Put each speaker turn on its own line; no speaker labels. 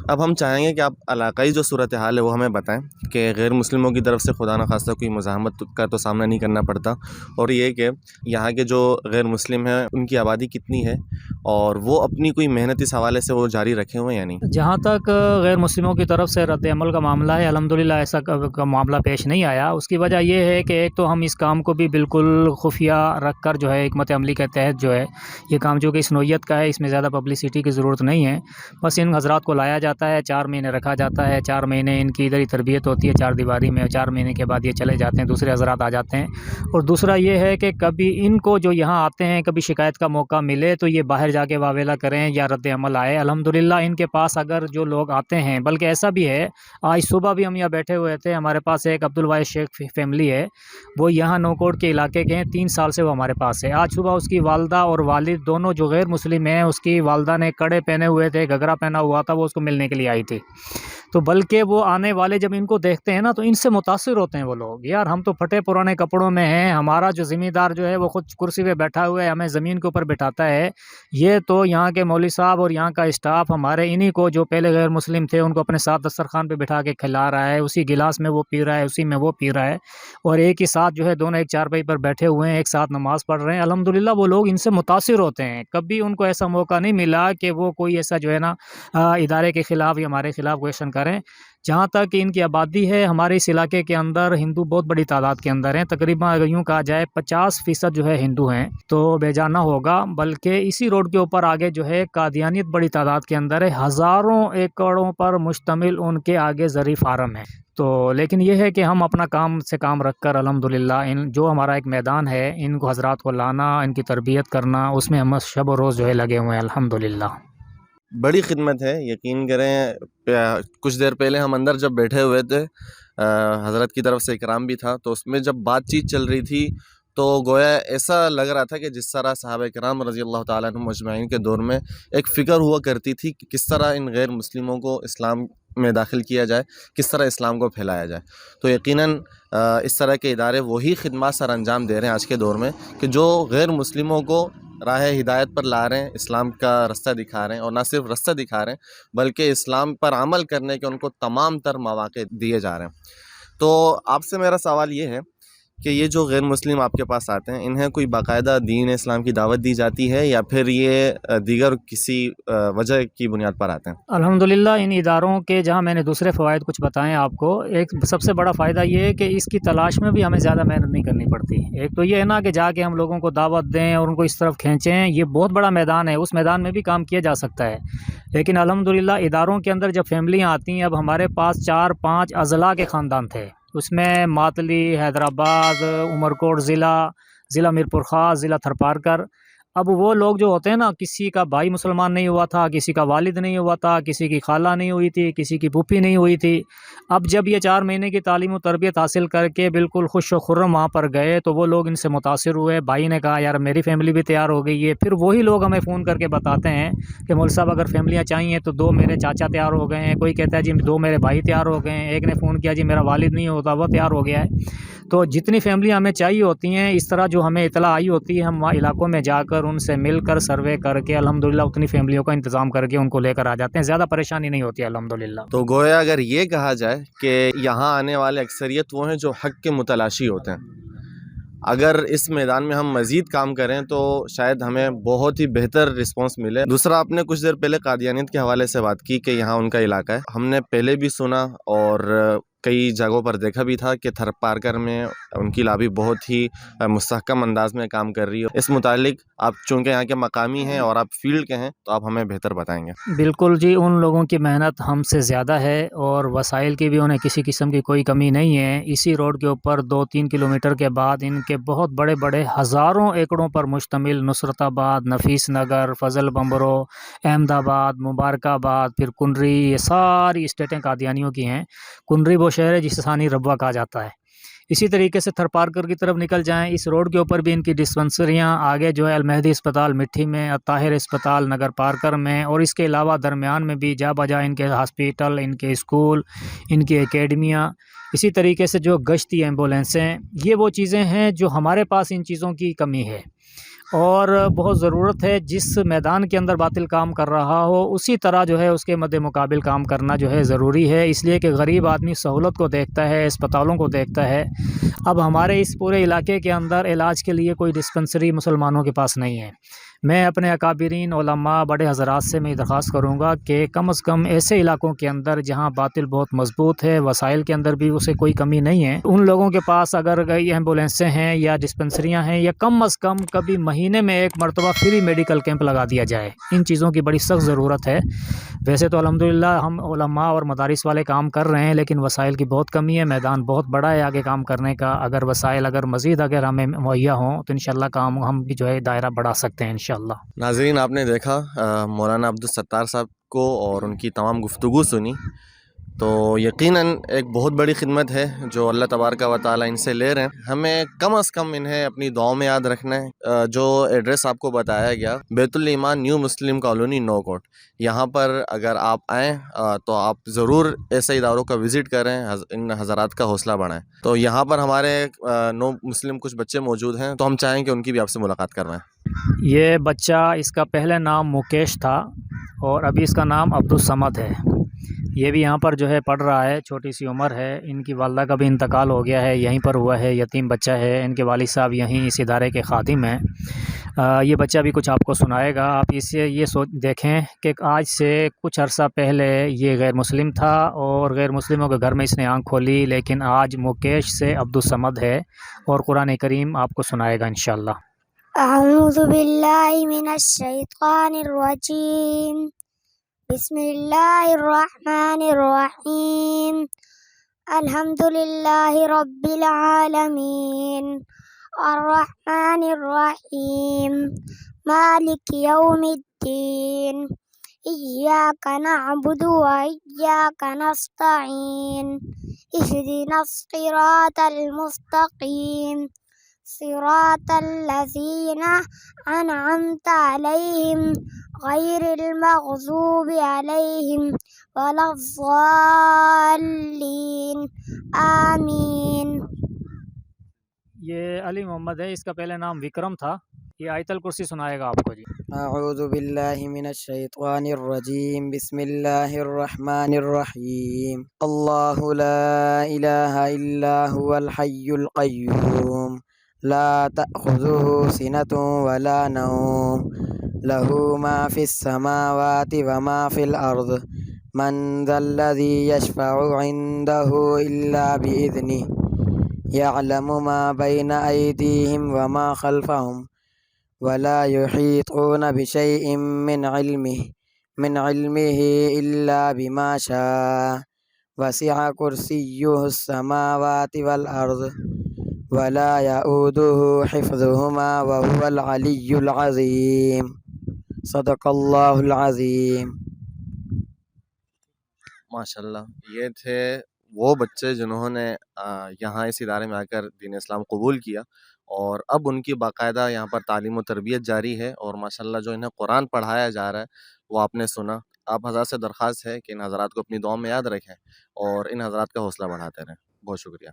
اب ہم چاہیں گے کہ آپ علاقائی جو صورتحال ہے وہ ہمیں بتائیں کہ غیر مسلموں کی طرف سے خدا نخواستہ کوئی مزاحمت کا تو سامنا نہیں کرنا پڑتا، اور یہ کہ یہاں کے جو غیر مسلم ہیں ان کی آبادی کتنی ہے اور وہ اپنی کوئی محنت اس حوالے سے وہ جاری رکھے ہوئے ہیں یا نہیں؟
جہاں تک غیر مسلموں کی طرف سے رد عمل کا معاملہ ہے، الحمدللہ ایسا کا معاملہ پیش نہیں آیا۔ اس کی وجہ یہ ہے کہ ایک تو ہم اس کام کو بھی بالکل خفیہ رکھ کر جو ہے حکمت عملی کے تحت جو ہے یہ کام جو کہ اس نوعیت کا ہے، اس میں زیادہ پبلسٹی کی ضرورت نہیں ہے، بس ان حضرات کو لایا جاتا ہے، 4 مہینے رکھا جاتا ہے، 4 مہینے ان کی ادھر ہی تربیت ہوتی ہے 4 دیواری میں، 4 مہینے کے بعد یہ چلے جاتے ہیں، دوسرے حضرات آ جاتے ہیں۔ اور دوسرا یہ ہے کہ کبھی ان کو جو یہاں آتے ہیں کبھی شکایت کا موقع ملے تو یہ باہر جا کے واویلا کریں یا رد عمل آئے، الحمدللہ ان کے پاس اگر جو لوگ آتے ہیں، بلکہ ایسا بھی ہے آج صبح بھی ہم یہاں بیٹھے ہوئے تھے، ہمارے پاس ایک عبدالواحد شیخ فیملی ہے، وہ یہاں نوکوٹ کے علاقے کے ہیں، 3 سال سے وہ ہمارے پاس ہے۔ آج صبح اس کی والدہ اور والد دونوں جو غیر مسلم ہیں، اس کی والدہ نے کڑے پہنے ہوئے تھے، گھگرا پہنا ہوا تھا، وہ اس کو ملنے کے لیے آئی تھی، تو بلکہ وہ آنے والے جب ان کو دیکھتے ہیں نا تو ان سے متاثر ہوتے ہیں وہ لوگ، یار ہم تو پھٹے پرانے کپڑوں میں ہیں، ہمارا جو ذمہ دار جو ہے وہ خود کرسی پہ بیٹھا ہوا ہے، ہمیں زمین کے اوپر بٹھاتا ہے، یہ تو یہاں کے مولوی صاحب اور یہاں کا اسٹاف ہمارے انہی کو جو پہلے غیر مسلم تھے ان کو اپنے ساتھ دسترخوان پہ بٹھا کے کھلا رہا ہے، اسی گلاس میں وہ پی رہا ہے، اسی میں وہ پی رہا ہے، اور ایک ہی ساتھ جو ہے دونوں ایک چارپائی پر بیٹھے ہوئے ہیں، ایک ساتھ نماز پڑھ رہے ہیں۔ الحمدللہ وہ لوگ ان سے متاثر ہوتے ہیں، کبھی ان کو ایسا موقع نہیں ملا کہ وہ کوئی ایسا جو ہے نا ادارے کے خلاف یا ہمارے خلاف کویشچن کریں۔ جہاں تک ان کی آبادی ہے، ہمارے اس علاقے کے اندر ہندو بہت بڑی تعداد کے اندر ہیں، تقریباً اگر یوں کہا جائے 50% جو ہے ہندو ہیں، تو بے جا نہ ہوگا، بلکہ اسی روڈ کے اوپر آگے جو ہے قادیانیت بڑی تعداد کے اندر ہے، ہزاروں ایکڑوں پر مشتمل ان کے آگے زرعی فارم ہے۔ تو لیکن یہ ہے کہ ہم اپنا کام سے کام رکھ کر الحمدللہ ان جو ہمارا ایک میدان ہے ان کو حضرات کو لانا، ان کی تربیت کرنا، اس میں ہم شب و روز جو ہے لگے ہوئے ہیں الحمدللہ۔
بڑی خدمت ہے، یقین کریں کچھ دیر پہلے ہم اندر جب بیٹھے ہوئے تھے، حضرت کی طرف سے اکرام بھی تھا، تو اس میں جب بات چیت چل رہی تھی تو گویا ایسا لگ رہا تھا کہ جس طرح صحابہ کرام رضی اللہ تعالیٰ عنہم اجمعین کے دور میں ایک فکر ہوا کرتی تھی کہ کس طرح ان غیر مسلموں کو اسلام میں داخل کیا جائے، کس طرح اسلام کو پھیلایا جائے۔ تو یقیناً اس طرح کے ادارے وہی خدمات سر انجام دے رہے ہیں آج کے دور میں کہ جو غیر مسلموں کو راہ ہدایت پر لا رہے ہیں، اسلام کا رستہ دکھا رہے ہیں، اور نہ صرف رستہ دکھا رہے ہیں بلکہ اسلام پر عمل کرنے کے ان کو تمام تر مواقع دیے جا رہے ہیں۔ تو آپ سے میرا سوال یہ ہے کہ یہ جو غیر مسلم آپ کے پاس آتے ہیں، انہیں کوئی باقاعدہ دین اسلام کی دعوت دی جاتی ہے یا پھر یہ دیگر کسی وجہ کی بنیاد پر آتے ہیں؟
الحمدللہ ان اداروں کے جہاں میں نے دوسرے فوائد کچھ بتائیں آپ کو، ایک سب سے بڑا فائدہ یہ ہے کہ اس کی تلاش میں بھی ہمیں زیادہ محنت نہیں کرنی پڑتی۔ ایک تو یہ ہے نا کہ جا کے ہم لوگوں کو دعوت دیں اور ان کو اس طرف کھینچیں، یہ بہت بڑا میدان ہے، اس میدان میں بھی کام کیا جا سکتا ہے، لیکن الحمدللہ اداروں کے اندر جب فیملیاں آتی ہیں، اب ہمارے پاس 4-5 اضلاع کے خاندان تھے، اس میں ماتلی، حیدرآباد، عمرکوٹ ضلع میرپور خاص، ضلع تھرپارکر۔ اب وہ لوگ جو ہوتے ہیں نا، کسی کا بھائی مسلمان نہیں ہوا تھا، کسی کا والد نہیں ہوا تھا، کسی کی خالہ نہیں ہوئی تھی، کسی کی پھوپھی نہیں ہوئی تھی، اب جب یہ 4 مہینے کی تعلیم و تربیت حاصل کر کے بالکل خوش و خرم وہاں پر گئے تو وہ لوگ ان سے متاثر ہوئے، بھائی نے کہا یار میری فیملی بھی تیار ہو گئی ہے، پھر وہی لوگ ہمیں فون کر کے بتاتے ہیں کہ مول صاحب اگر فیملیاں چاہیے تو 2 میرے چاچا تیار ہو گئے ہیں، کوئی کہتا ہے جی 2 میرے بھائی تیار ہو گئے ہیں، ایک نے فون کیا جی میرا والد نہیں ہوتا وہ تیار ہو گیا ہے۔ تو جتنی فیملیاں ہمیں چاہیے ہوتی ہیں، اس طرح جو ہمیں اطلاع آئی ہوتی ہے، ہم وہاں علاقوں میں جا کر ان سے مل کر سروے کر کے الحمدللہ اتنی فیملیوں کا انتظام کر کے ان کو لے کر آ جاتے ہیں، زیادہ پریشانی نہیں ہوتی ہے الحمدللہ۔
تو گویا اگر یہ کہا جائے کہ یہاں آنے والے اکثریت وہ ہیں جو حق کے متلاشی ہوتے ہیں، اگر اس میدان میں ہم مزید کام کریں تو شاید ہمیں بہت ہی بہتر رسپانس ملے۔ دوسرا، آپ نے کچھ دیر پہلے قادیانیت کے حوالے سے بات کی کہ یہاں ان کا علاقہ ہے، ہم نے پہلے بھی سنا اور کئی جگہوں پر دیکھا بھی تھا کہ تھرپارکر میں ان کی لابی بہت ہی مستحکم انداز میں کام کر رہی ہے۔ اس متعلق آپ چونکہ یہاں کے مقامی ہیں اور آپ فیلڈ کے ہیں تو آپ ہمیں بہتر بتائیں گے۔
بالکل جی، ان لوگوں کی محنت ہم سے زیادہ ہے اور وسائل کی بھی انہیں کسی قسم کی کوئی کمی نہیں ہے۔ اسی روڈ کے اوپر 2-3 کلومیٹر کے بعد ان کے بہت بڑے بڑے ہزاروں ایکڑوں پر مشتمل نصرت آباد، نفیس نگر، فضل بمبرو، احمد آباد، مبارک آباد، پھر کنڈری، یہ ساری اسٹیٹیں قادیانیوں کی ہیں۔ کنڈری وہ شہر ہے جسے ثانی ربوہ کہا جاتا ہے۔ اسی طریقے سے تھرپارکر کی طرف نکل جائیں، اس روڈ کے اوپر بھی ان کی ڈسپنسریاں، آگے جو ہے المہدی اسپتال مٹھی میں، الطاہر اسپتال نگر پارکر میں، اور اس کے علاوہ درمیان میں بھی جا بجا ان کے ہاسپیٹل، ان کے اسکول، ان کی اکیڈمیاں، اسی طریقے سے جو گشتی ایمبولینسیں، یہ وہ چیزیں ہیں جو ہمارے پاس ان چیزوں کی کمی ہے۔ اور بہت ضرورت ہے جس میدان کے اندر باطل کام کر رہا ہو اسی طرح جو ہے اس کے مد مقابل کام کرنا جو ہے ضروری ہے، اس لیے کہ غریب آدمی سہولت کو دیکھتا ہے، اسپتالوں کو دیکھتا ہے۔ اب ہمارے اس پورے علاقے کے اندر علاج کے لیے کوئی ڈسپنسری مسلمانوں کے پاس نہیں ہے۔ میں اپنے اکابرین علماء بڑے حضرات سے میں درخواست کروں گا کہ کم از کم ایسے علاقوں کے اندر جہاں باطل بہت مضبوط ہے، وسائل کے اندر بھی اسے کوئی کمی نہیں ہے، ان لوگوں کے پاس اگر کئی ایمبولینسیں ہیں یا ڈسپنسریاں ہیں، یا کم از کم کبھی مہینے میں ایک مرتبہ فری میڈیکل کیمپ لگا دیا جائے، ان چیزوں کی بڑی سخت ضرورت ہے۔ ویسے تو الحمدللہ ہم علماء اور مدارس والے کام کر رہے ہیں، لیکن وسائل کی بہت کمی ہے، میدان بہت بڑا ہے آگے کام کرنے کا۔ اگر وسائل مزید اگر ہمیں مہیا ہوں تو انشاءاللہ کام ہم بھی جو ہے دائرہ بڑھا سکتے ہیں انشاءاللہ۔
ناظرین، آپ نے دیکھا مولانا عبدالستار صاحب کو اور ان کی تمام گفتگو سنی، تو یقیناً ایک بہت بڑی خدمت ہے جو اللہ تبارک و تعالیٰ ان سے لے رہے ہیں۔ ہمیں کم از کم انہیں اپنی دعاؤں میں یاد رکھنا ہے۔ جو ایڈریس آپ کو بتایا گیا، بیت الایمان نیو مسلم کالونی نو کوٹ، یہاں پر اگر آپ آئیں تو آپ ضرور ایسے اداروں کا وزٹ کریں، ان حضرات کا حوصلہ بڑھائیں۔ تو یہاں پر ہمارے نو مسلم کچھ بچے موجود ہیں، تو ہم چاہیں کہ ان کی بھی آپ سے ملاقات کروائیں۔
یہ بچہ، اس کا پہلے نام مکیش تھا اور ابھی اس کا نام عبدالصمد ہے۔ یہ بھی یہاں پر جو ہے پڑھ رہا ہے، چھوٹی سی عمر ہے۔ ان کی والدہ کا بھی انتقال ہو گیا ہے، یہیں پر ہوا ہے، یتیم بچہ ہے۔ ان کے والد صاحب یہیں اس ادارے کے خادم ہیں۔ یہ بچہ بھی کچھ آپ کو سنائے گا۔ آپ اس سے یہ دیکھیں کہ آج سے کچھ عرصہ پہلے یہ غیر مسلم تھا اور غیر مسلموں کے گھر میں اس نے آنکھ کھولی، لیکن آج مکیش سے عبدالصمد ہے اور قرآن کریم آپ کو سنائے گا انشاءاللہ۔
اعوذ باللہ من الشیطان الرجیم، بسم اللہ الرحمن الرحیم، الحمد للہ رب العالمین، الرحمن الرحیم، مالک یوم الدین، ایاک نعبد و ایاک نستعین، اہدنا الصراط المستقیم، صراط الذین انعمت علیہم غیر المغضوب علیہم ولا الضالین، آمین۔
یہ علی محمد ہے، اس کا پہلے نام وکرم تھا۔ یہ آیت الکرسی سنائے گا آپ کو جی۔
اعوذ باللہ من الشیطان الرجیم، بسم اللہ الرحمن الرحیم، اللہ لا الہ الا هو الحی القیوم، لا تأخذه سنة ولا نوم، له ما في السماوات وما في الأرض، من ذا الذي يشفع عنده إلا بإذنه، يعلم ما بين أيديهم وما خلفهم، ولا يحيطون بشيء من علمه إلا بما شاء، وسع كرسيه السماوات والأرض، ولا يؤوده حفظهما وهو العلي العظيم، صدق اللہ العظیم۔
ماشاءاللہ، یہ تھے وہ بچے جنہوں نے یہاں اس ادارے میں آ کر دین اسلام قبول کیا، اور اب ان کی باقاعدہ یہاں پر تعلیم و تربیت جاری ہے، اور ماشاءاللہ جو انہیں قرآن پڑھایا جا رہا ہے وہ آپ نے سنا۔ آپ حضرات سے درخواست ہے کہ ان حضرات کو اپنی دعاؤں میں یاد رکھیں اور ان حضرات کا حوصلہ بڑھاتے رہیں۔ بہت شکریہ۔